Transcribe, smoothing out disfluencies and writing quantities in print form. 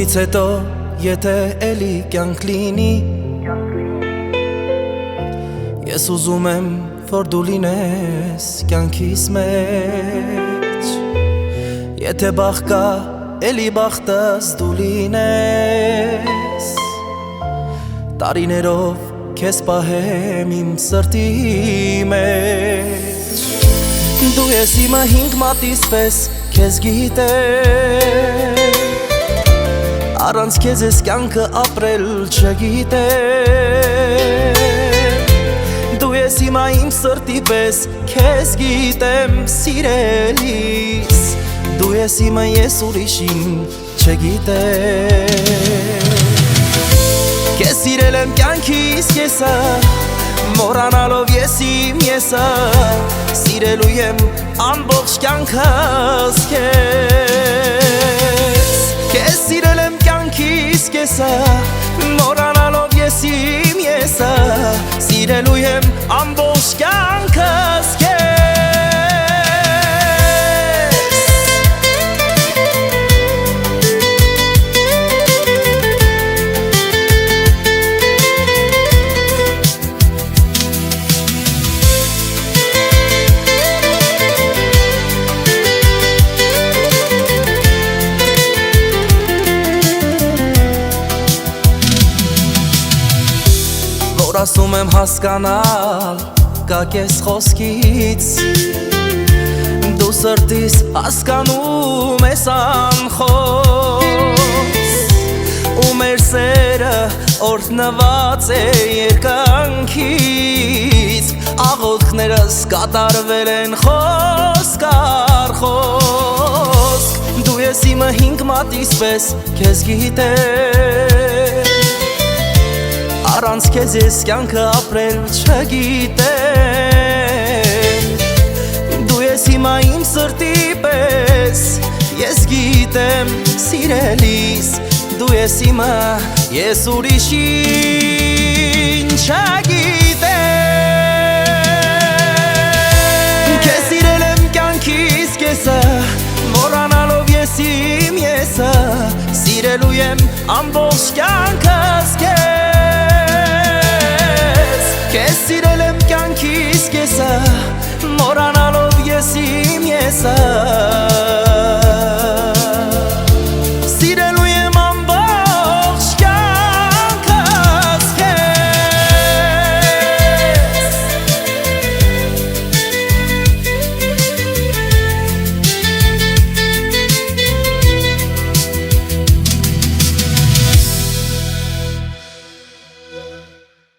Ինձից հետո եթե էլի կյանք լինի, ես ուզում եմ որ դու լինես կյանքիս մեջ, եթե բախ կա էլի բախտս դու լինես, տարիներով քեզ պահեմ իմ սրտի մեջ, դու ես իմը հինգ մատիս պես քեզ գիտեմ, առանց քեզ ես կյանքը ապրել չգիտեմ, դու ես իմա իմ սրտի պես քեզ գիտեմ սիրելիս, դու ես իմը ես ուրիշին չգիտեմ, քեզ սիրել եմ կյանքիս կեսը, մոռանալով ես իմ եսը, սիրելու եմ ամբողջ կյանքս քեզ, քեզ սիրել եմ կյանքիս կեսը, մոռանալով ես իմ եսը, սիրելու եմ ամբողջ կյանքս քեզ։ Ասում եմ հասկանալ կա կես խոսքից, դու սրտիս հասկանում ես անխոս, ու մեր սերը օրհնված է երկանքից, աղոթքներս կատարվել են խոսք առ խոսք, դու ես իմը հինգ մատիս պես քեզ գիտեմ, առանց քեզ ես կյանքը ապրել չգիտեմ, դու ես հիմա իմ սրտի պես, ես գիտեմ սիրելիս, դու ես հիմա, ես ուրիշին չգիտեմ, քեզ սիրել եմ կյանքիս կեսը, մոռանալով ես իմ եսը, սիրելու եմ ամբողջ կյանքս քեզ, քեզ սիրել եմ կյանքիս կեսը, մոռանալով ես իմ եսը